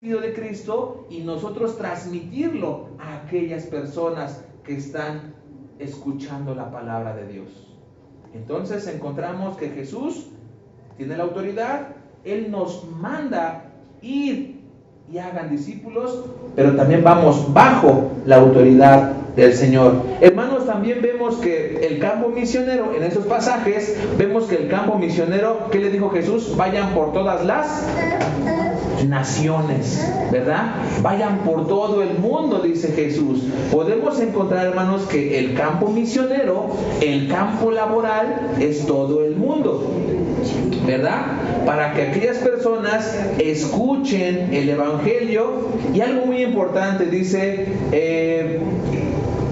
de Cristo y nosotros transmitirlo a aquellas personas que están escuchando la palabra de Dios. Entonces encontramos que Jesús tiene la autoridad, Él nos manda ir y hagan discípulos, pero también vamos bajo la autoridad del Señor. Hermanos, también vemos que el campo misionero, en esos pasajes, vemos que el campo misionero, ¿qué le dijo Jesús? Vayan por todas las naciones, ¿verdad? Vayan por todo el mundo, dice Jesús. Podemos encontrar, hermanos, que el campo misionero, el campo laboral, es todo el mundo, ¿verdad? Para que aquellas personas escuchen el Evangelio. Y algo muy importante dice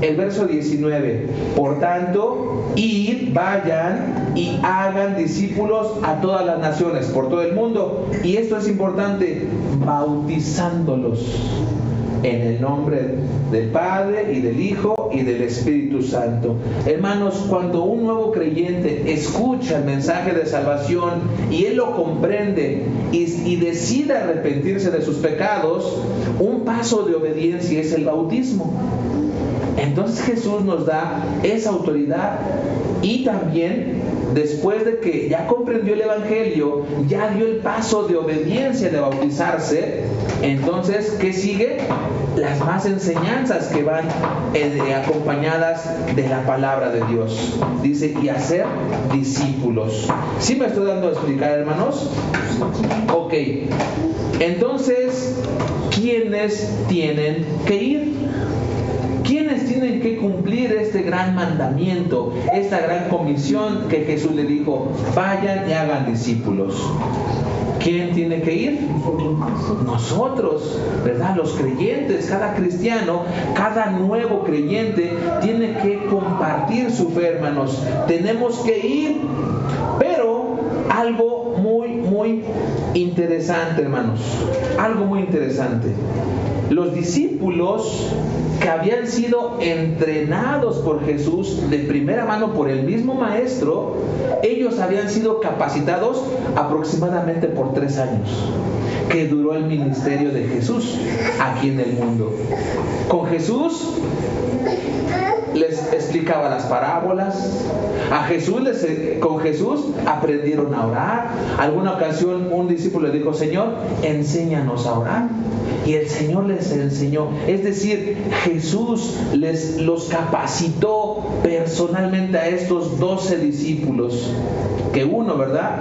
el verso 19: por tanto, id, vayan y hagan discípulos a todas las naciones, por todo el mundo. Y esto es importante, bautizándolos en el nombre del Padre y del Hijo y del Espíritu Santo. Hermanos, cuando un nuevo creyente escucha el mensaje de salvación y él lo comprende y decide arrepentirse de sus pecados, un paso de obediencia es el bautismo. Entonces Jesús nos da esa autoridad, y también después de que ya comprendió el Evangelio, ya dio el paso de obediencia de bautizarse. Entonces, ¿qué sigue? Las más enseñanzas que van acompañadas de la palabra de Dios. Dice, y hacer discípulos. ¿Sí me estoy dando a explicar, hermanos? Ok. Entonces, ¿quiénes tienen que ir? ¿Quiénes tienen que cumplir este gran mandamiento, esta gran comisión que Jesús le dijo? Vayan y hagan discípulos. ¿Quién tiene que ir? Nosotros, ¿verdad? Los creyentes, cada cristiano, cada nuevo creyente tiene que compartir su fe, hermanos. Tenemos que ir, pero algo muy interesante, hermanos. Algo muy interesante. Los discípulos que habían sido entrenados por Jesús de primera mano por el mismo maestro, ellos habían sido capacitados aproximadamente por 3 años que duró el ministerio de Jesús aquí en el mundo. Con Jesús les explicaba las parábolas. Con Jesús aprendieron a orar. Alguna ocasión un discípulo le dijo: Señor, enséñanos a orar. Y el Señor les enseñó. Es decir, Jesús los capacitó personalmente a estos 12 discípulos. Que uno, ¿verdad?,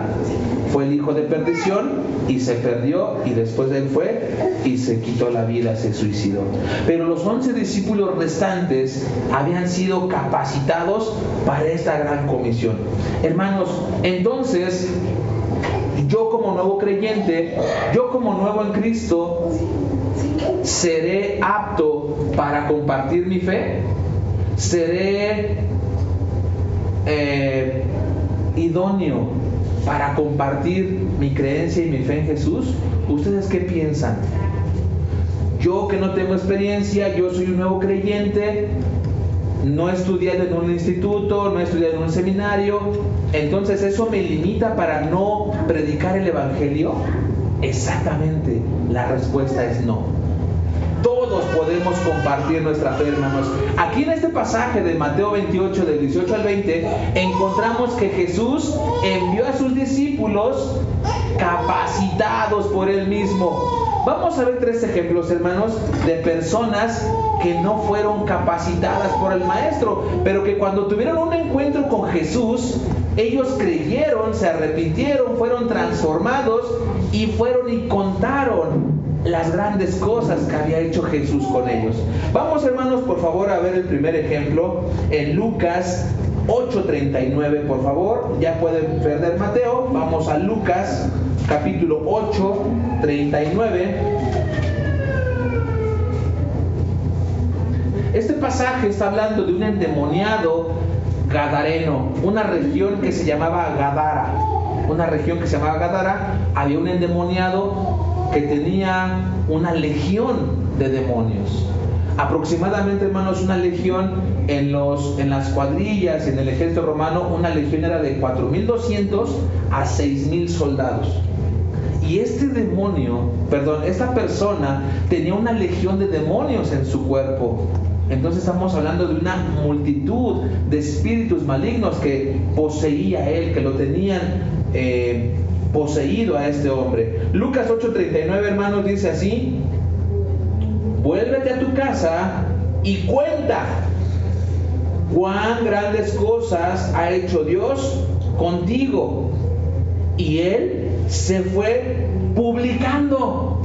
fue el hijo de perdición y se perdió, y después de él fue y se quitó la vida, se suicidó. Pero los 11 discípulos restantes habían sido capacitados para esta gran comisión. Hermanos, entonces, yo como nuevo creyente, yo como nuevo en Cristo, ¿seré apto para compartir mi fe? ¿Seré idóneo para compartir mi creencia y mi fe en Jesús? ¿Ustedes qué piensan? Yo, que no tengo experiencia, yo soy un nuevo creyente, no he estudiado en un instituto, no he estudiado en un seminario, entonces ¿eso me limita para no predicar el Evangelio? Exactamente, la respuesta es no. Todos podemos compartir nuestra fe, hermanos. Aquí en este pasaje de Mateo 28, del 18 al 20, encontramos que Jesús envió a sus discípulos capacitados por Él mismo. Vamos a ver 3 ejemplos, hermanos, de personas que no fueron capacitadas por el Maestro, pero que cuando tuvieron un encuentro con Jesús, ellos creyeron, se arrepintieron, fueron transformados y fueron y contaron las grandes cosas que había hecho Jesús con ellos. Vamos, hermanos, por favor, a ver el primer ejemplo en Lucas 8:39, por favor. Ya pueden perder Mateo. Vamos a Lucas capítulo 8:39. Este pasaje está hablando de un endemoniado gadareno, una región que se llamaba Gadara. Había un endemoniado que tenía una legión de demonios. Aproximadamente, hermanos, una legión en las cuadrillas, en el ejército romano, una legión era de 4.200 a 6.000 soldados. Y esta persona tenía una legión de demonios en su cuerpo. Entonces estamos hablando de una multitud de espíritus malignos que poseía él, que lo tenían poseído a este hombre. Lucas 8:39, hermanos, dice así: vuélvete a tu casa y cuenta cuán grandes cosas ha hecho Dios contigo. Y él se fue publicando.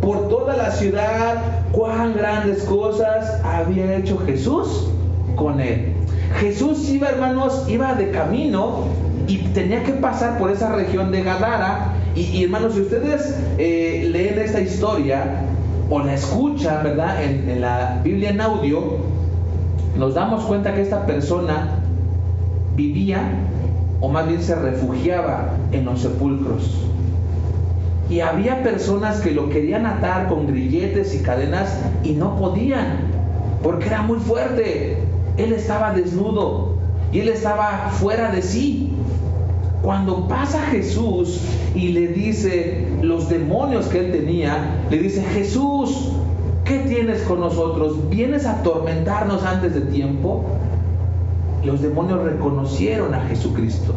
Por toda la ciudad cuán grandes cosas había hecho Jesús con él. Jesús iba, hermanos, iba de camino y tenía que pasar por esa región de Gadara. Y hermanos, si ustedes leen esta historia o la escuchan, ¿verdad?, en la Biblia en audio, nos damos cuenta que esta persona vivía, o más bien se refugiaba en los sepulcros. Y había personas que lo querían atar con grilletes y cadenas y no podían, porque era muy fuerte. Él estaba desnudo y él estaba fuera de sí. Cuando pasa Jesús y le dice los demonios que él tenía, le dice: Jesús, ¿qué tienes con nosotros? ¿Vienes a atormentarnos antes de tiempo? Los demonios reconocieron a Jesucristo.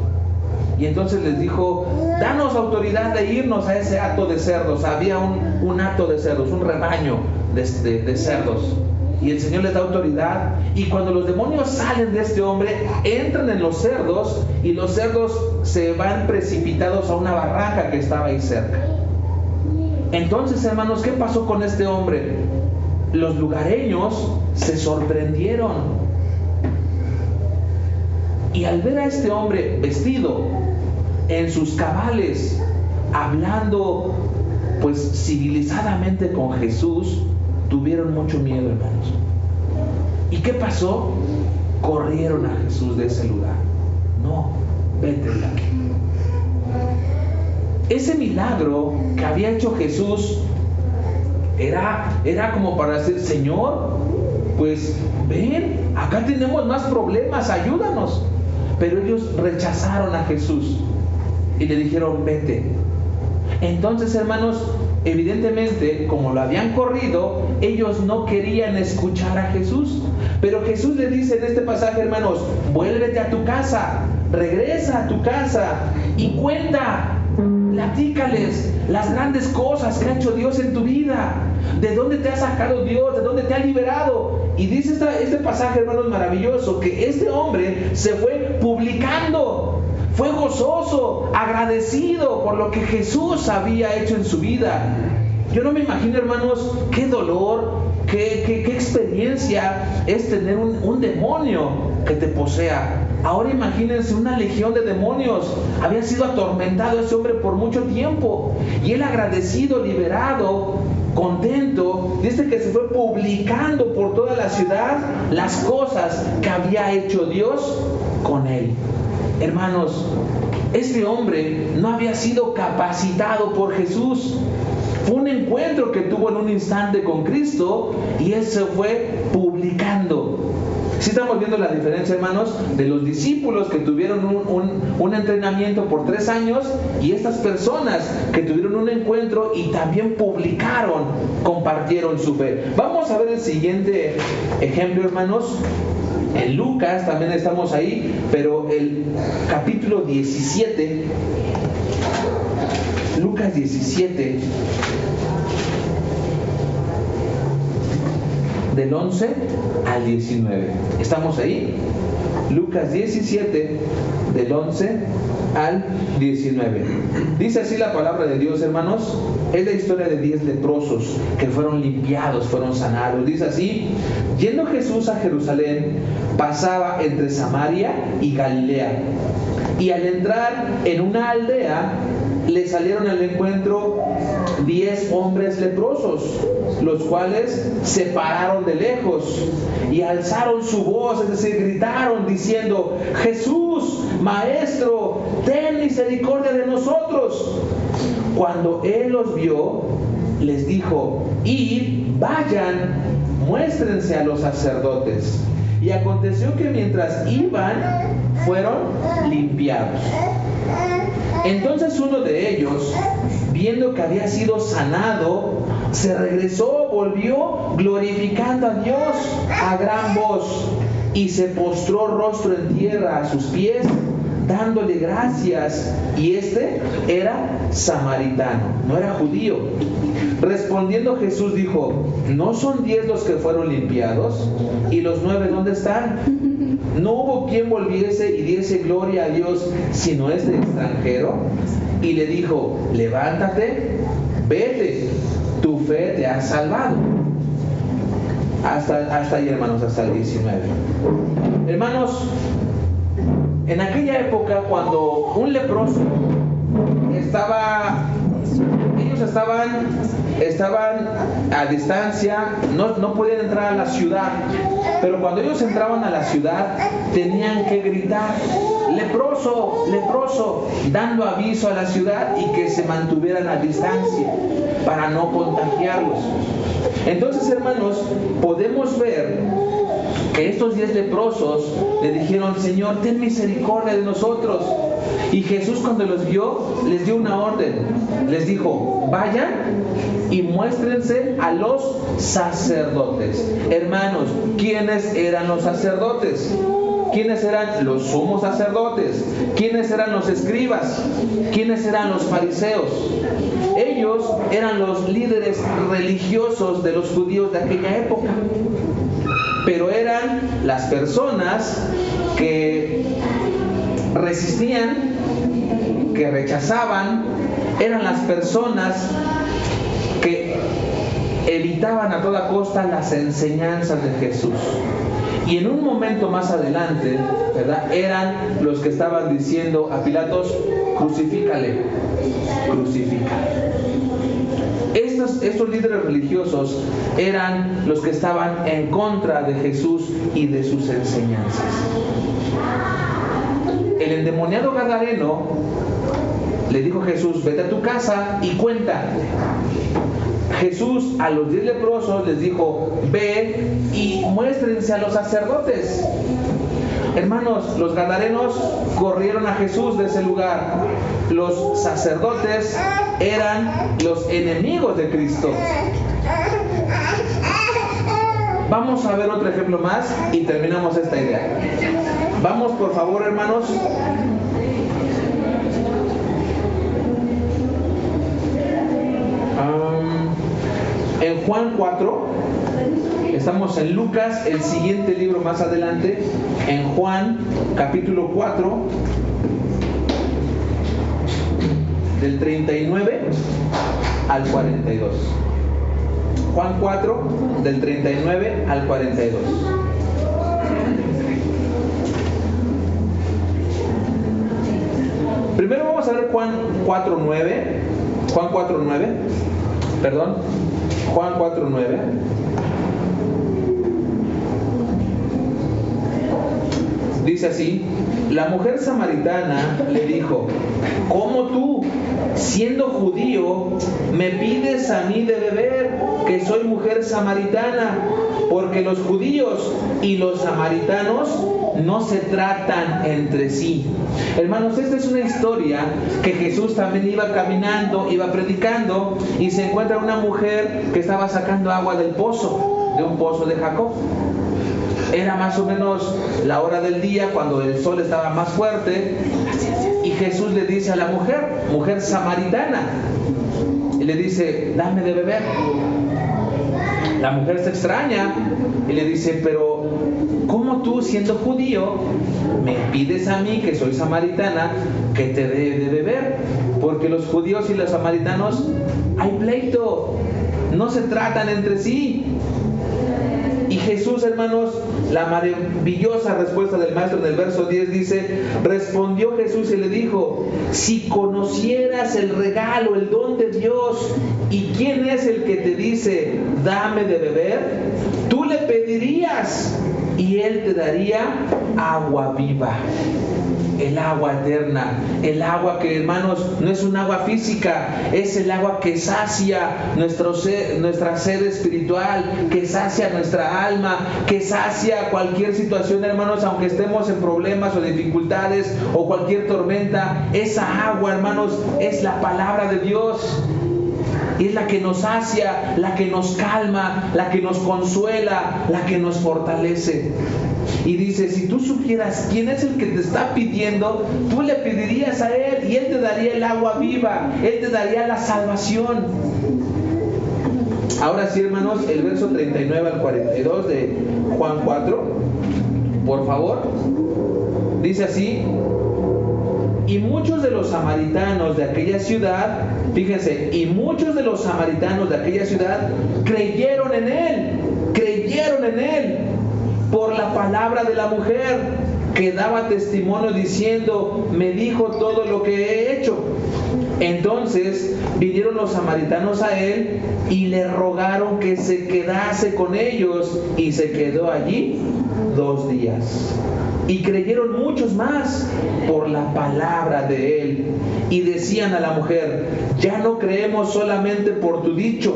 Y entonces les dijo: danos autoridad de irnos a ese hato de cerdos. Había un hato de cerdos, un rebaño de cerdos. Y el Señor les da autoridad. Y cuando los demonios salen de este hombre, entran en los cerdos, y los cerdos se van precipitados a una barranca que estaba ahí cerca. Entonces, hermanos, ¿qué pasó con este hombre? Los lugareños se sorprendieron. Y al ver a este hombre vestido en sus cabales, hablando pues civilizadamente con Jesús, tuvieron mucho miedo, hermanos. ¿Y qué pasó? Corrieron a Jesús de ese lugar. No, vete de aquí. Ese milagro que había hecho Jesús era como para decir: Señor, pues ven, acá tenemos más problemas, ayúdanos. Pero ellos rechazaron a Jesús y le dijeron: vete. Entonces, hermanos, evidentemente, como lo habían corrido, ellos no querían escuchar a Jesús. Pero Jesús le dice en este pasaje, hermanos: vuélvete a tu casa, regresa a tu casa y cuenta, platícales las grandes cosas que ha hecho Dios en tu vida, de dónde te ha sacado Dios, de dónde te ha liberado. Y dice este pasaje, hermanos, maravilloso, que este hombre se fue publicando, fue gozoso, agradecido por lo que Jesús había hecho en su vida. Yo no me imagino, hermanos, qué dolor, qué experiencia es tener un demonio que te posea. Ahora imagínense una legión de demonios. Había sido atormentado ese hombre por mucho tiempo, y él, agradecido, liberado, contento, dice que se fue publicando por toda la ciudad las cosas que había hecho Dios con él. Hermanos, este hombre no había sido capacitado por Jesús. Fue un encuentro que tuvo en un instante con Cristo, y él se fue publicando. Sí estamos viendo la diferencia, hermanos, de los discípulos que tuvieron un entrenamiento por 3 años, y estas personas que tuvieron un encuentro y también publicaron, compartieron su fe. Vamos a ver el siguiente ejemplo, hermanos. En Lucas también estamos ahí, pero el capítulo 17, Lucas 17, del 11 al 19. ¿Estamos ahí? Lucas 17, del 11 al 19. Dice así la palabra de Dios, hermanos. Es la historia de 10 leprosos que fueron limpiados, fueron sanados. Dice así: yendo Jesús a Jerusalén, pasaba entre Samaria y Galilea. Y al entrar en una aldea, le salieron al encuentro 10 hombres leprosos, los cuales se pararon de lejos y alzaron su voz, es decir, gritaron diciendo: Jesús, Maestro, ten misericordia de nosotros. Cuando él los vio, les dijo: id, vayan, muéstrense a los sacerdotes. Y aconteció que mientras iban, fueron limpiados. Entonces uno de ellos, viendo que había sido sanado, se regresó, volvió glorificando a Dios a gran voz y se postró rostro en tierra a sus pies, dándole gracias. Y este era samaritano, no era judío. Respondiendo Jesús dijo: ¿no son 10 los que fueron limpiados? ¿Y los 9 dónde están? No hubo quien volviese y diese gloria a Dios sino este extranjero. Y le dijo: levántate, vete, tu fe te ha salvado. Hasta ahí, hermanos, hasta el 19. Hermanos, en aquella época, cuando un leproso ellos estaban a distancia, no podían entrar a la ciudad, pero cuando ellos entraban a la ciudad tenían que gritar: leproso, leproso, dando aviso a la ciudad y que se mantuvieran a distancia para no contagiarlos. Entonces, hermanos, podemos ver que estos 10 leprosos le dijeron: Señor, ten misericordia de nosotros. Y Jesús, cuando los vio, les dio una orden. Les dijo: vayan y muéstrense a los sacerdotes. Hermanos, ¿quiénes eran los sacerdotes? ¿Quiénes eran los sumos sacerdotes? ¿Quiénes eran los escribas? ¿Quiénes eran los fariseos? Ellos eran los líderes religiosos de los judíos de aquella época. Pero eran las personas que resistían, que rechazaban, eran las personas que evitaban a toda costa las enseñanzas de Jesús. Y en un momento más adelante, ¿verdad?, eran los que estaban diciendo a Pilatos: crucifícale, crucifícale. Estos líderes religiosos eran los que estaban en contra de Jesús y de sus enseñanzas. El endemoniado gadareno le dijo a Jesús: vete a tu casa y cuenta. Jesús a los 10 leprosos les dijo: ve y muéstrense a los sacerdotes. Hermanos, los gadarenos corrieron a Jesús de ese lugar. Los sacerdotes eran los enemigos de Cristo. Vamos a ver otro ejemplo más y terminamos esta idea. Vamos, por favor, hermanos. En Juan 4, estamos en Lucas, el siguiente libro más adelante, en Juan capítulo 4, del 39 al 42. Juan 4, del 39 al 42. Primero vamos a ver Juan 4:9. Juan 4:9. Dice así: la mujer samaritana le dijo: ¿cómo tú, siendo judío, me pides a mí de beber, que soy mujer samaritana? Porque los judíos y los samaritanos no se tratan entre sí. Hermanos, esta es una historia que Jesús también iba caminando, iba predicando, y se encuentra una mujer que estaba sacando agua del pozo, de un pozo de Jacob. Era más o menos la hora del día, cuando el sol estaba más fuerte, y Jesús le dice a la mujer samaritana, y le dice: dame de beber. La mujer se extraña y le dice: pero ¿cómo tú, siendo judío, me pides a mí, que soy samaritana, que te dé de beber? Porque los judíos y los samaritanos hay pleito, no se tratan entre sí. Y Jesús, hermanos, la maravillosa respuesta del maestro en el verso 10 dice: respondió Jesús y le dijo: si conocieras el regalo, el don de Dios, y quién es el que te dice: dame de beber, tú le pedirías pedirías y Él te daría agua viva. El agua eterna, el agua que, hermanos, no es un agua física, es el agua que sacia nuestra sed espiritual, que sacia nuestra alma, que sacia cualquier situación, hermanos, aunque estemos en problemas o dificultades o cualquier tormenta. Esa agua, hermanos, es la palabra de Dios. Es la que nos sacia, la que nos calma, la que nos consuela, la que nos fortalece. Y dice, si tú supieras quién es el que te está pidiendo, tú le pedirías a Él y Él te daría el agua viva, Él te daría la salvación. Ahora sí, hermanos, el verso 39 al 42 de Juan 4, por favor, dice así: y muchos de los samaritanos de aquella ciudad, fíjense, y muchos de los samaritanos de aquella ciudad creyeron en Él por la palabra de la mujer que daba testimonio diciendo, me dijo todo lo que he hecho. Entonces vinieron los samaritanos a Él y le rogaron que se quedase con ellos, y se quedó allí 2 días. Y creyeron muchos más por la palabra de Él. Y decían a la mujer, ya no creemos solamente por tu dicho,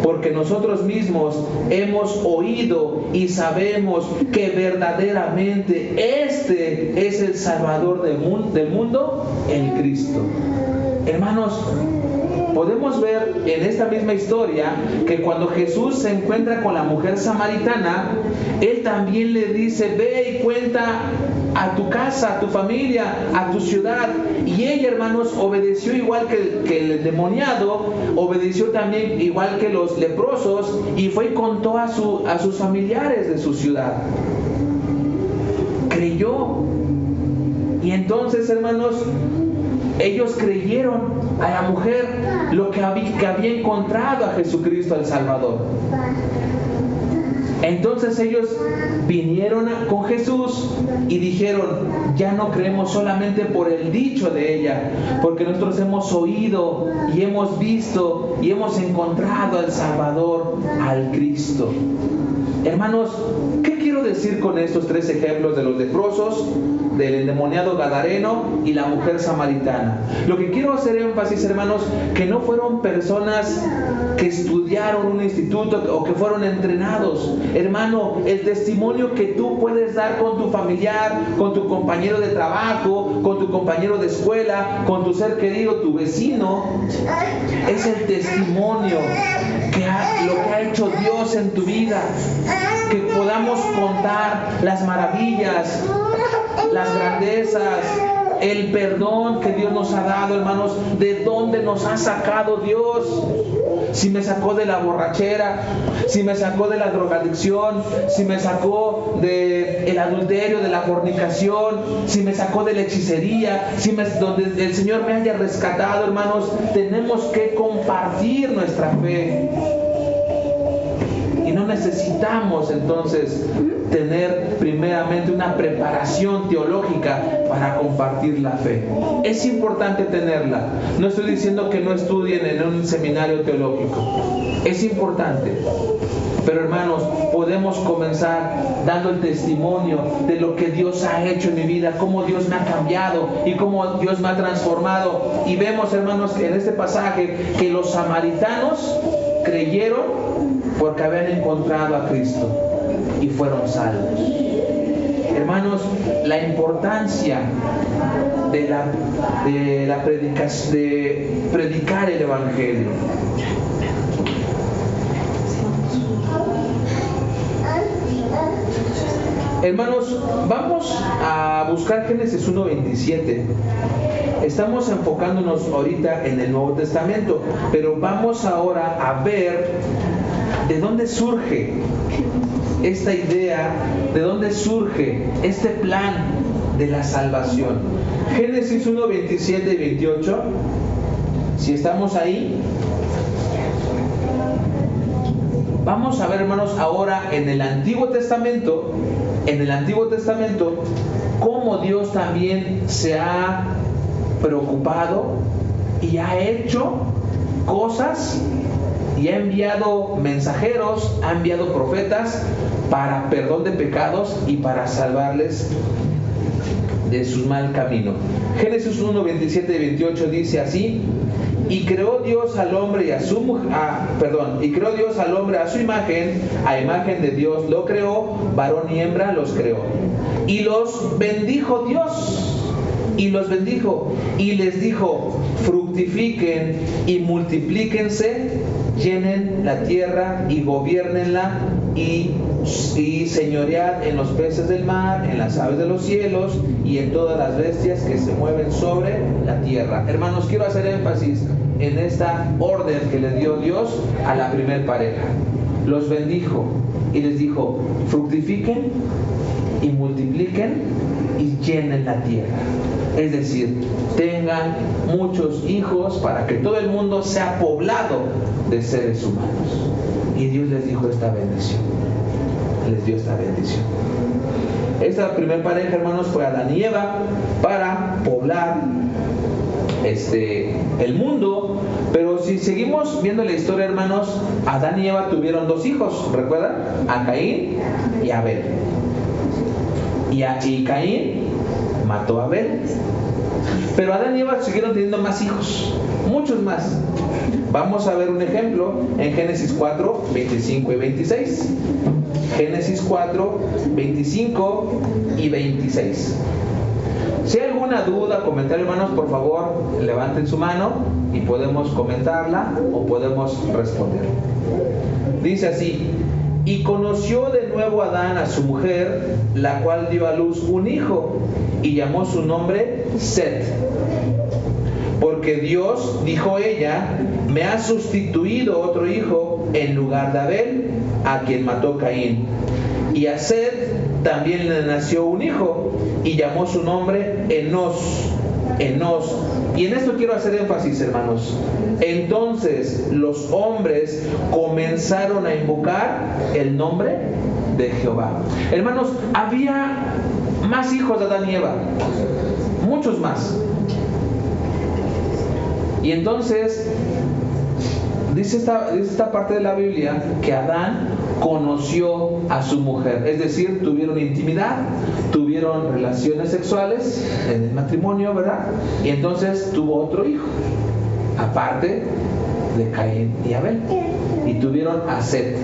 porque nosotros mismos hemos oído y sabemos que verdaderamente este es el Salvador del mundo, el Cristo. Hermanos, podemos ver en esta misma historia que cuando Jesús se encuentra con la mujer samaritana, Él también le dice, ve y cuenta a tu casa, a tu familia, a tu ciudad. Y ella, hermanos, obedeció igual que el endemoniado, obedeció también igual que los leprosos, y fue y contó a sus familiares de su ciudad. Creyó. Y entonces, hermanos, ellos creyeron a la mujer lo que había encontrado a Jesucristo el Salvador. Entonces ellos vinieron con Jesús y dijeron, ya no creemos solamente por el dicho de ella, porque nosotros hemos oído y hemos visto y hemos encontrado al Salvador, al Cristo. Hermanos, ¿qué quiero decir con estos 3 ejemplos de los leprosos, del endemoniado gadareno y la mujer samaritana? Lo que quiero hacer énfasis, hermanos, que no fueron personas que estudiaron un instituto o que fueron entrenados. Hermano, el testimonio que tú puedes dar con tu familiar, con tu compañero de trabajo, con tu compañero de escuela, con tu ser querido, tu vecino, es el testimonio lo que ha hecho Dios en tu vida. Que podamos contar las maravillas, las grandezas, el perdón que Dios nos ha dado, hermanos, de dónde nos ha sacado Dios. Si me sacó de la borrachera, si me sacó de la drogadicción, si me sacó del adulterio, de la fornicación, si me sacó de la hechicería, donde el Señor me haya rescatado, hermanos, tenemos que compartir nuestra fe. Y no necesitamos entonces tener primeramente una preparación teológica para compartir la fe. Es importante tenerla. No estoy diciendo que no estudien en un seminario teológico. Es importante. Pero hermanos, podemos comenzar dando el testimonio de lo que Dios ha hecho en mi vida, cómo Dios me ha cambiado y cómo Dios me ha transformado. Y vemos, hermanos, en este pasaje que los samaritanos creyeron porque habían encontrado a Cristo y fueron salvos. Hermanos, la importancia de predicar el Evangelio. Hermanos, vamos a buscar Génesis 1:27. Estamos enfocándonos ahorita en el Nuevo Testamento, pero vamos ahora a ver de dónde surge esta idea, de dónde surge este plan de la salvación. Génesis 1:27 y 28. Si estamos ahí, vamos a ver, hermanos, ahora en el Antiguo Testamento, cómo Dios también se ha preocupado y ha hecho cosas y ha enviado mensajeros, ha enviado profetas para perdón de pecados y para salvarles de su mal camino. Génesis 1, 27 y 28 dice así: y creó Dios al hombre y a su y creó Dios al hombre a su imagen, a imagen de Dios lo creó, varón y hembra los creó. Y los bendijo Dios, y los bendijo, y les dijo: fructifiquen y multiplíquense, llenen la tierra y gobiernenla, y señoread en los peces del mar, en las aves de los cielos y en todas las bestias que se mueven sobre la tierra. Hermanos, quiero hacer énfasis en esta orden que le dio Dios a la primer pareja. Los bendijo y les dijo: fructifiquen y multipliquen y llenen la tierra. Es decir, tengan muchos hijos para que todo el mundo sea poblado de seres humanos. Y Dios les dijo esta bendición. Les dio esta bendición. Esta primera pareja, hermanos, fue Adán y Eva para poblar el mundo. Pero si seguimos viendo la historia, hermanos, Adán y Eva tuvieron dos hijos, ¿recuerdan? A Caín y a Abel. Y Caín mató a Abel. Pero Adán y Eva siguieron teniendo más hijos, muchos más. Vamos a ver un ejemplo en Génesis 4, 25 y 26. Génesis 4, 25 y 26. Si hay alguna duda, comentario, hermanos, por favor, levanten su mano y podemos comentarla o podemos responder. Dice así: y conoció de nuevo Adán a su mujer, la cual dio a luz un hijo, y llamó su nombre Set. Porque Dios, dijo ella, me ha sustituido otro hijo en lugar de Abel, a quien mató Caín. Y a Set también le nació un hijo, y llamó su nombre Enos. Enos. Y en esto quiero hacer énfasis, hermanos. Entonces los hombres comenzaron a invocar el nombre de Jehová. Hermanos, había más hijos de Adán y Eva, muchos más. Y entonces dice esta parte de la Biblia que Adán conoció a su mujer, es decir, tuvieron intimidad, tuvieron relaciones sexuales en el matrimonio, ¿verdad? Y entonces tuvo otro hijo, aparte de Caín y Abel, y tuvieron a Set.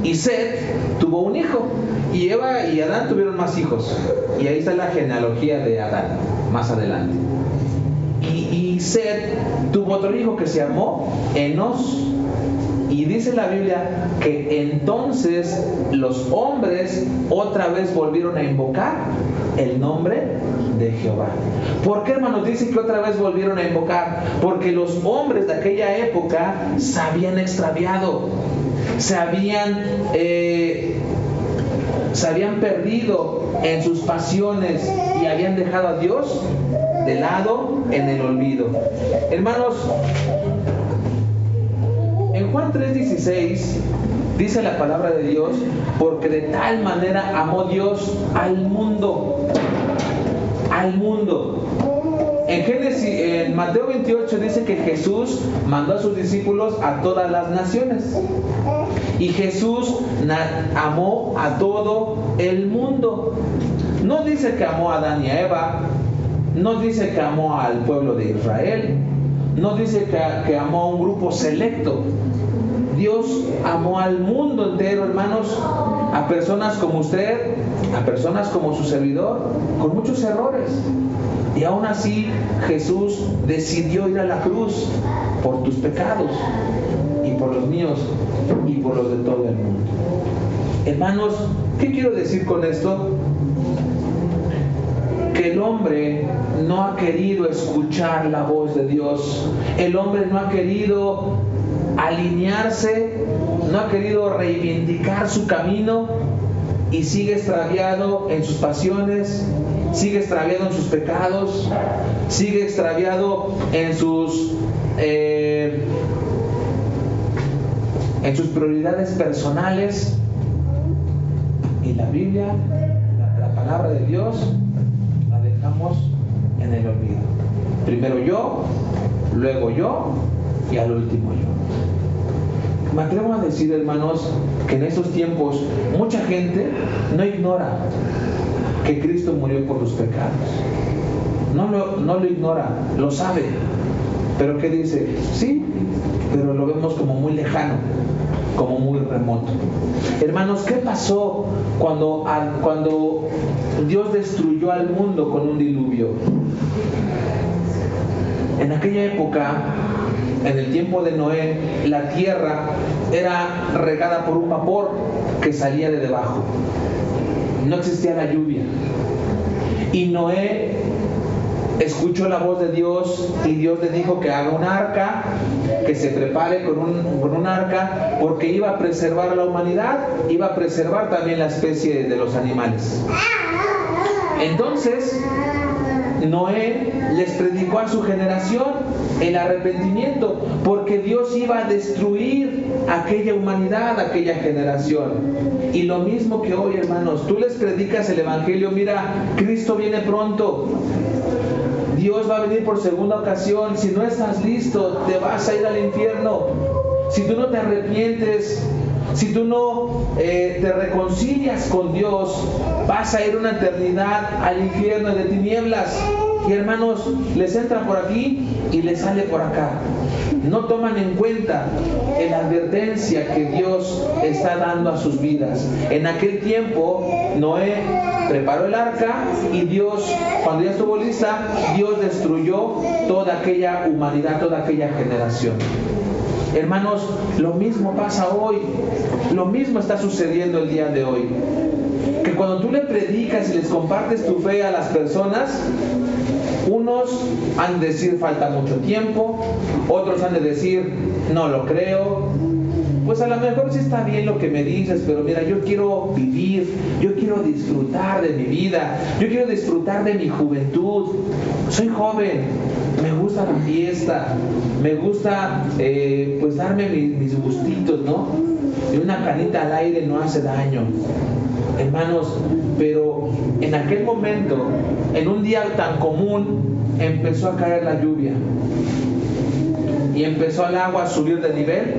Y Set tuvo un hijo, y Eva y Adán tuvieron más hijos, y ahí está la genealogía de Adán más adelante. Y Set tuvo otro hijo que se llamó Enos. Y dice la Biblia que entonces los hombres otra vez volvieron a invocar el nombre de Jehová. ¿Por qué, hermanos, dice que otra vez volvieron a invocar? Porque los hombres de aquella época se habían extraviado, se habían perdido en sus pasiones y habían dejado a Dios de lado en el olvido. Hermanos, en Juan 3:16 dice la palabra de Dios: porque de tal manera amó Dios al mundo. Al mundo. En Mateo 28 dice que Jesús mandó a sus discípulos a todas las naciones. Y Jesús amó a todo el mundo. No dice que amó a Adán y a Eva. No dice que amó al pueblo de Israel. No dice que amó a un grupo selecto. Dios amó al mundo entero, hermanos, a personas como usted, a personas como su servidor, con muchos errores. Y aún así Jesús decidió ir a la cruz por tus pecados y por los míos y por los de todo el mundo. Hermanos, ¿qué quiero decir con esto? Que el hombre no ha querido escuchar la voz de Dios. El hombre no ha querido alinearse, no ha querido reivindicar su camino y sigue extraviado en sus pasiones, sigue extraviado en sus pecados, sigue extraviado en sus prioridades personales. Y la Biblia, la palabra de Dios, la dejamos en el olvido. Primero yo, luego yo y al último yo. Me atrevo a decir, hermanos, que en estos tiempos mucha gente no ignora que Cristo murió por los pecados. No lo ignora, lo sabe. Pero ¿qué dice? Sí, pero lo vemos como muy lejano, como muy remoto. Hermanos, ¿qué pasó cuando Dios destruyó al mundo con un diluvio? En aquella época, en el tiempo de Noé, la tierra era regada por un vapor que salía de debajo. No existía la lluvia. Y Noé escuchó la voz de Dios y Dios le dijo que haga un arca, que se prepare con un arca, porque iba a preservar a la humanidad, iba a preservar también la especie de los animales. Entonces Noé les predicó a su generación el arrepentimiento, porque Dios iba a destruir aquella humanidad, aquella generación. Y lo mismo que hoy, hermanos, tú les predicas el evangelio: mira, Cristo viene pronto, Dios va a venir por segunda ocasión, si no estás listo, te vas a ir al infierno. Si tú no te arrepientes, si tú no te reconcilias con Dios, vas a ir una eternidad al infierno de tinieblas. Y hermanos, les entra por aquí y les sale por acá. No toman en cuenta la advertencia que Dios está dando a sus vidas. En aquel tiempo, Noé preparó el arca y Dios, cuando ya estuvo lista, Dios destruyó toda aquella humanidad, toda aquella generación. Hermanos, lo mismo pasa hoy, lo mismo está sucediendo el día de hoy. Que cuando tú le predicas y les compartes tu fe a las personas, unos han de decir falta mucho tiempo, otros han de decir no lo creo. Pues a lo mejor sí está bien lo que me dices, pero mira, yo quiero vivir, yo quiero disfrutar de mi vida, yo quiero disfrutar de mi juventud. Soy joven, me gusta la fiesta, me gusta pues darme mis gustitos, ¿no? Y una canita al aire no hace daño. Hermanos, pero en aquel momento, en un día tan común, empezó a caer la lluvia y empezó el agua a subir de nivel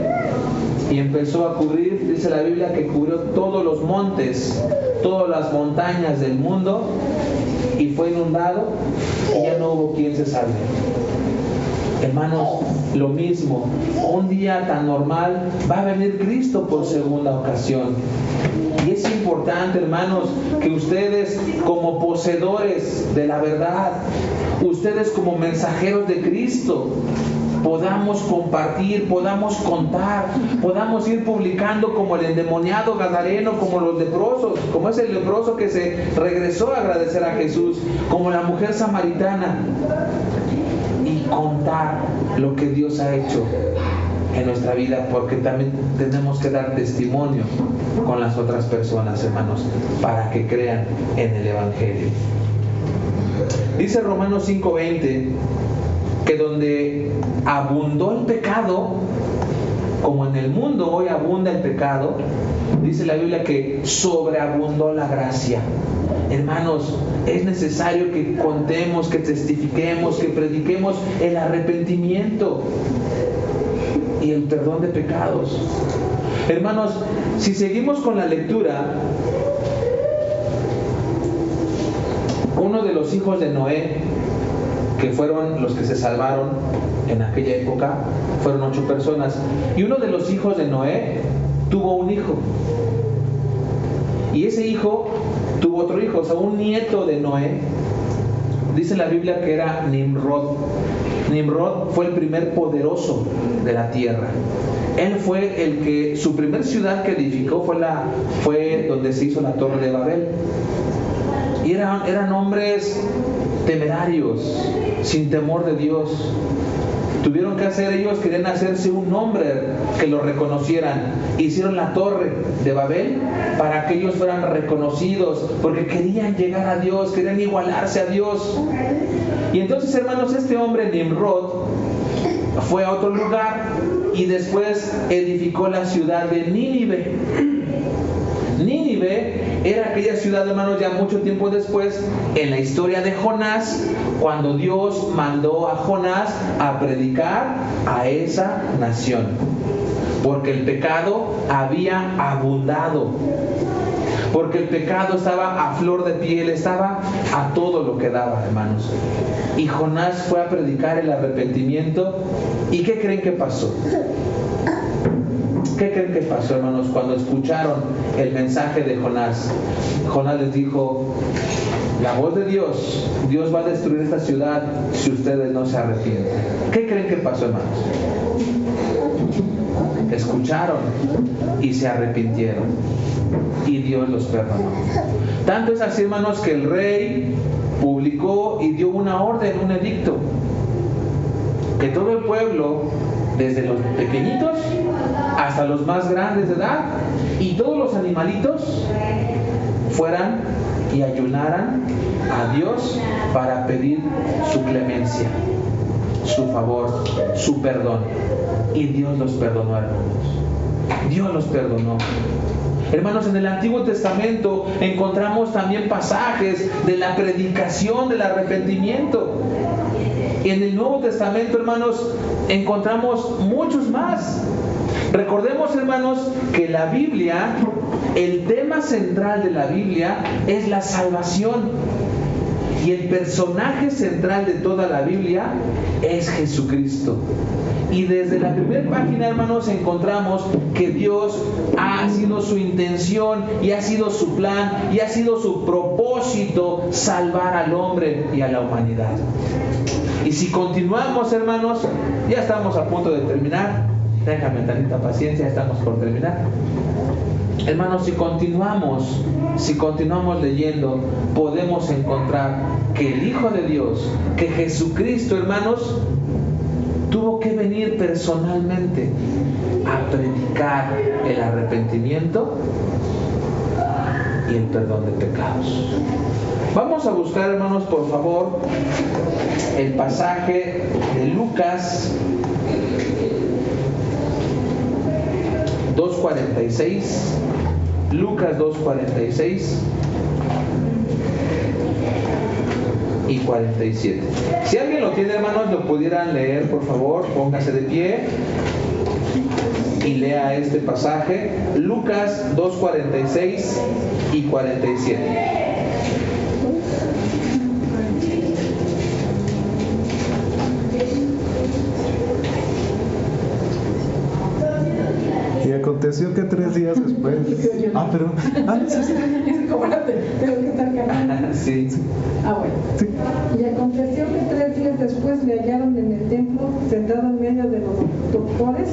y empezó a cubrir, dice la Biblia, que cubrió todos los montes, todas las montañas del mundo, y fue inundado y ya no hubo quien se salve. Hermanos, lo mismo, un día tan normal va a venir Cristo por segunda ocasión. Y es importante, hermanos, que ustedes como poseedores de la verdad, ustedes como mensajeros de Cristo, podamos compartir, podamos contar, podamos ir publicando como el endemoniado gadareno, como los leprosos, como ese leproso que se regresó a agradecer a Jesús, como la mujer samaritana, y contar lo que Dios ha hecho en nuestra vida, porque también tenemos que dar testimonio con las otras personas, hermanos, para que crean en el Evangelio. Dice Romanos 5:20 que donde abundó el pecado, como en el mundo hoy abunda el pecado, dice la Biblia que sobreabundó la gracia. Hermanos, es necesario que contemos, que testifiquemos, que prediquemos el arrepentimiento y el perdón de pecados. Hermanos, si seguimos con la lectura, uno de los hijos de Noé, que fueron los que se salvaron en aquella época, fueron 8 personas, y uno de los hijos de Noé tuvo un hijo, y ese hijo tuvo otro hijo, o sea, un nieto de Noé. Dice la Biblia que era Nimrod. Nimrod fue el primer poderoso de la tierra. Él fue el que, su primer ciudad que edificó fue donde se hizo la Torre de Babel. Y eran hombres temerarios, sin temor de Dios. Tuvieron que hacer, ellos querían hacerse un nombre que lo reconocieran. Hicieron la Torre de Babel para que ellos fueran reconocidos, porque querían llegar a Dios, querían igualarse a Dios. Y entonces, hermanos, este hombre Nimrod fue a otro lugar y después edificó la ciudad de Nínive. Nínive era aquella ciudad, hermanos, ya mucho tiempo después, en la historia de Jonás, cuando Dios mandó a Jonás a predicar a esa nación. porque el pecado había abundado, porque el pecado estaba a flor de piel, estaba a todo lo que daba, hermanos. Y Jonás fue a predicar el arrepentimiento. ¿Y qué creen que pasó? ¿Qué creen que pasó, hermanos, cuando escucharon el mensaje de Jonás? Jonás les dijo: la voz de Dios, Dios va a destruir esta ciudad si ustedes no se arrepienten. ¿Qué creen que pasó, hermanos? Escucharon y se arrepintieron, y Dios los perdonó. Tanto es así, hermanos, que el rey publicó y dio una orden, un edicto, que todo el pueblo, desde los pequeñitos hasta los más grandes de edad, y todos los animalitos, fueran y ayunaran a Dios para pedir su clemencia, su favor, su perdón. Y Dios los perdonó, hermanos. Dios los perdonó. Hermanos, en el Antiguo Testamento encontramos también pasajes de la predicación del arrepentimiento. Y en el Nuevo Testamento, hermanos, encontramos muchos más. Recordemos, hermanos, que la Biblia, el tema central de la Biblia es la salvación. Y el personaje central de toda la Biblia es Jesucristo. Y desde la primera página, hermanos, encontramos que Dios ha sido su intención y ha sido su plan y ha sido su propósito salvar al hombre y a la humanidad. Y si continuamos, hermanos, ya estamos a punto de terminar. Déjame tantita paciencia, estamos por terminar. Hermanos, si continuamos leyendo, podemos encontrar que el Hijo de Dios, que Jesucristo, hermanos, tuvo que venir personalmente a predicar el arrepentimiento y el perdón de pecados. Vamos a buscar, hermanos, por favor, el pasaje de Lucas 2:46. Lucas 2:46 y 47. Si alguien lo tiene, hermanos, lo pudieran leer, por favor, póngase de pie y lea este pasaje. Lucas 2:46 y 47. Y aconteció que 3 días después... perdón. Tengo que estar cantando. Sí. Bueno. Sí. Y aconteció que 3 días después le hallaron en el templo, sentado en medio de los doctores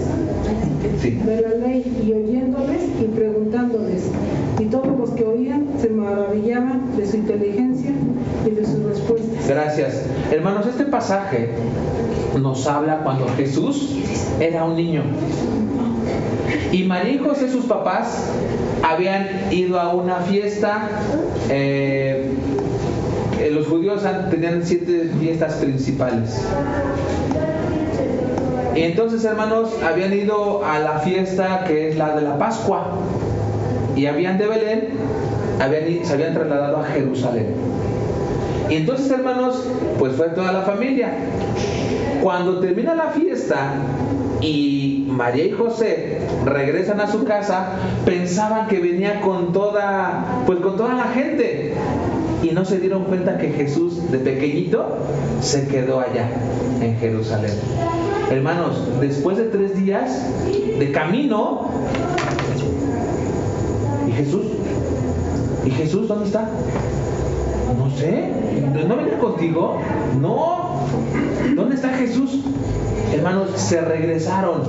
de la ley, y oyéndoles y preguntándoles. Y todos los que oían se maravillaban de su inteligencia y de sus respuestas. Gracias. Hermanos, este pasaje nos habla cuando Jesús era un niño. Y María y José, sus papás, habían ido a una fiesta. Los judíos tenían 7 fiestas principales. Y entonces, hermanos, habían ido a la fiesta que es la de la Pascua. Y habían de Belén, se habían trasladado a Jerusalén. Y entonces, hermanos, pues fue toda la familia. Cuando termina la fiesta y María y José regresan a su casa, pensaban que venía con toda la gente, y no se dieron cuenta que Jesús, de pequeñito, se quedó allá en Jerusalén. Hermanos, después de 3 días de camino, ¿y Jesús dónde está? No sé. ¿No venía contigo? No. ¿Dónde está Jesús? Hermanos, se regresaron.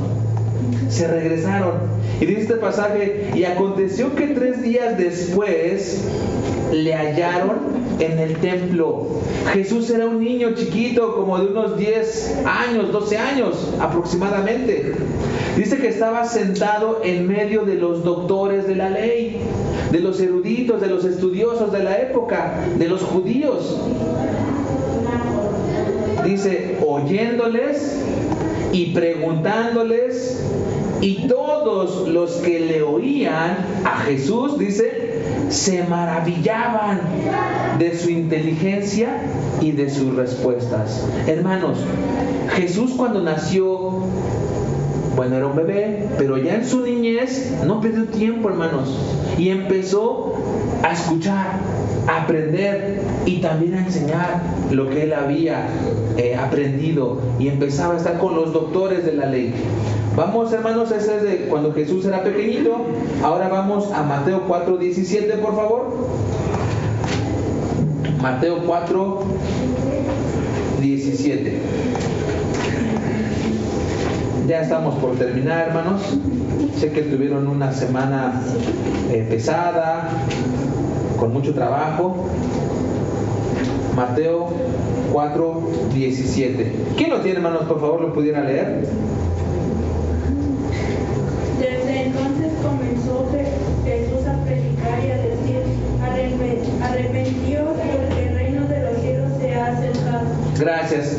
Y dice este pasaje: y aconteció que 3 días después le hallaron en el templo. Jesús era un niño chiquito, como de unos 10 años, 12 años aproximadamente. Dice que estaba sentado en medio de los doctores de la ley, de los eruditos, de los estudiosos de la época, de los judíos. Dice, oyéndoles y preguntándoles, y todos los que le oían a Jesús, dice, se maravillaban de su inteligencia y de sus respuestas. Hermanos, Jesús, cuando nació, Bueno, era un bebé, pero ya en su niñez no perdió tiempo, hermanos, y empezó a escuchar, a aprender y también a enseñar lo que él había aprendido, y empezaba a estar con los doctores de la ley. Vamos, hermanos, ese es de cuando Jesús era pequeñito. Ahora vamos a Mateo 4:17, por favor. Mateo 4:17. Ya estamos por terminar, hermanos. Sé que tuvieron una semana pesada, con mucho trabajo. Mateo 4:17. ¿Quién lo tiene, hermanos? Por favor, lo pudiera leer. Desde entonces comenzó Jesús a predicar y a decir: arrepentíos, porque el reino de los cielos se ha acercado.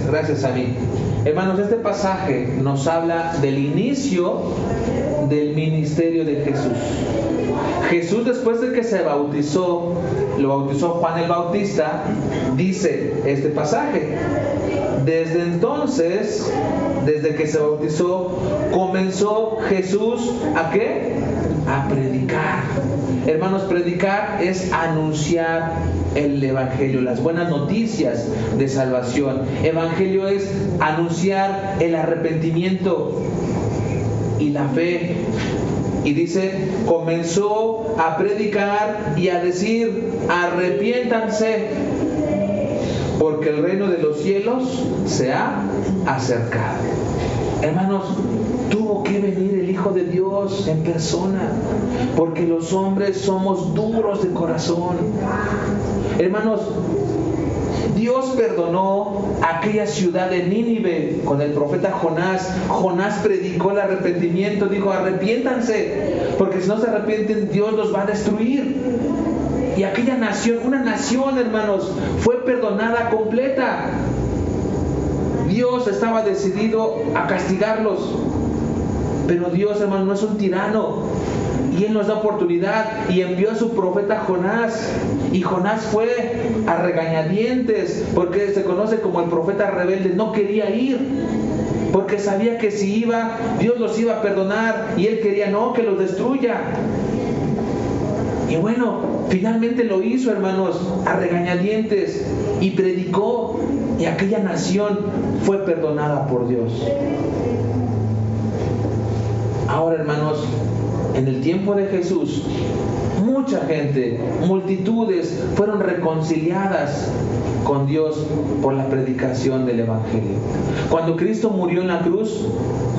Gracias a mí. Hermanos, este pasaje nos habla del inicio del ministerio de Jesús. Jesús, después de que se bautizó, lo bautizó Juan el Bautista, dice este pasaje: desde entonces, desde que se bautizó, comenzó Jesús ¿a qué? A predicar. Hermanos, predicar es anunciar el evangelio, las buenas noticias de salvación. Evangelio es anunciar el arrepentimiento y la fe. Y dice, comenzó a predicar y a decir: arrepiéntanse, porque el reino de los cielos se ha acercado. Hermanos, tuvo que venir el Hijo de Dios en persona, porque los hombres somos duros de corazón. Hermanos, Dios perdonó aquella ciudad de Nínive con el profeta Jonás. Jonás predicó el arrepentimiento, dijo: arrepiéntanse, porque si no se arrepienten, Dios los va a destruir. Y aquella nación, una nación, hermanos, fue perdonada completa. Dios estaba decidido a castigarlos, pero Dios, hermano, no es un tirano, y Él nos da oportunidad y envió a su profeta Jonás. Y Jonás fue a regañadientes, porque se conoce como el profeta rebelde. No quería ir, porque sabía que si iba, Dios los iba a perdonar, y él quería que los destruya. Y bueno, finalmente lo hizo, hermanos, a regañadientes, y predicó, y aquella nación fue perdonada por Dios. Ahora, hermanos, en el tiempo de Jesús, mucha gente, multitudes fueron reconciliadas con Dios por la predicación del Evangelio. Cuando Cristo murió en la cruz,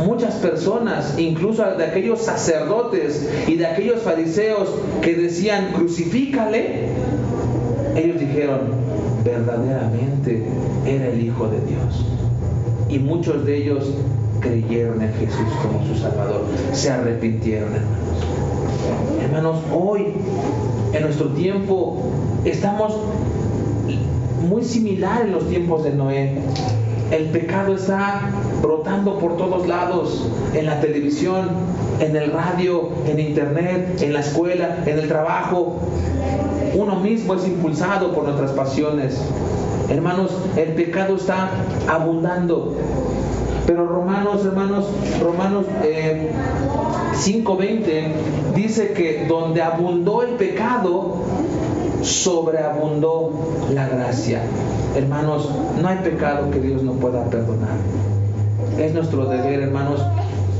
muchas personas, incluso de aquellos sacerdotes y de aquellos fariseos que decían: crucifícale, ellos dijeron: verdaderamente era el Hijo de Dios. Y muchos de ellos creyeron en Jesús como su Salvador, se arrepintieron, hermanos. Hermanos, hoy, en nuestro tiempo, estamos muy similar en los tiempos de Noé. El pecado está brotando por todos lados, en la televisión, en el radio, en internet, en la escuela, en el trabajo. Uno mismo es impulsado por nuestras pasiones. Hermanos, el pecado está abundando. Pero Romanos 5:20 dice que donde abundó el pecado, sobreabundó la gracia. Hermanos, no hay pecado que Dios no pueda perdonar. Es nuestro deber, hermanos,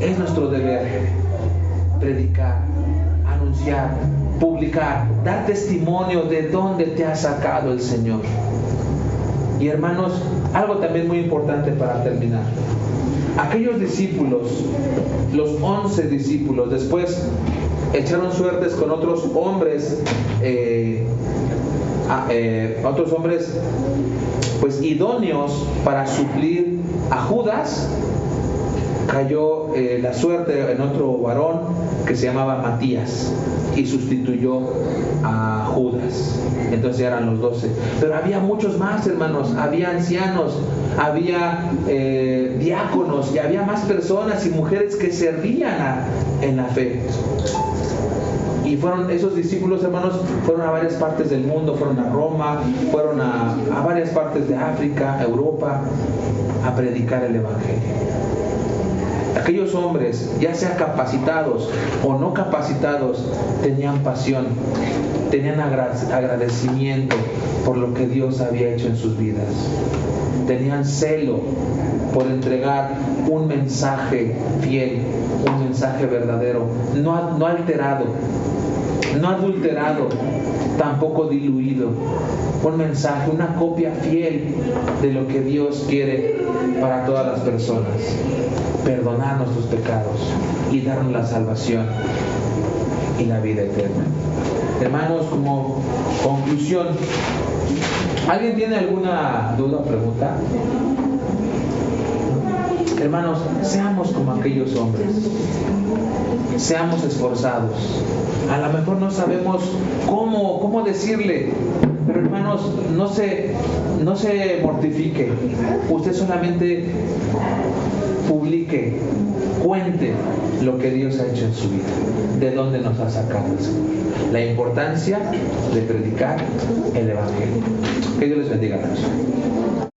es nuestro deber predicar, anunciar, publicar, dar testimonio de dónde te ha sacado el Señor. Y hermanos, algo también muy importante para terminar. Aquellos discípulos, los 11 discípulos, después echaron suertes con otros hombres, pues idóneos para suplir a Judas. Cayó la suerte en otro varón que se llamaba Matías y sustituyó a Judas. Entonces eran los 12. Pero había muchos más, hermanos. Había ancianos, había diáconos, y había más personas y mujeres que servían en la fe. Y fueron esos discípulos, hermanos, fueron a varias partes del mundo, fueron a Roma, fueron a varias partes de África, Europa, a predicar el Evangelio. Aquellos hombres, ya sea capacitados o no capacitados, tenían pasión, tenían agradecimiento por lo que Dios había hecho en sus vidas. Tenían celo por entregar un mensaje fiel, un mensaje verdadero, no alterado, no adulterado, tampoco diluido. Un mensaje, una copia fiel de lo que Dios quiere para todas las personas. Perdonar nuestros pecados y darnos la salvación y la vida eterna. Hermanos, como conclusión, ¿alguien tiene alguna duda o pregunta? Hermanos, seamos como aquellos hombres. Seamos esforzados. A lo mejor no sabemos cómo decirle, pero hermanos, no se mortifique. Usted solamente publique, cuente lo que Dios ha hecho en su vida, de dónde nos ha sacado el Señor. La importancia de predicar el Evangelio. Que Dios les bendiga, hermanos.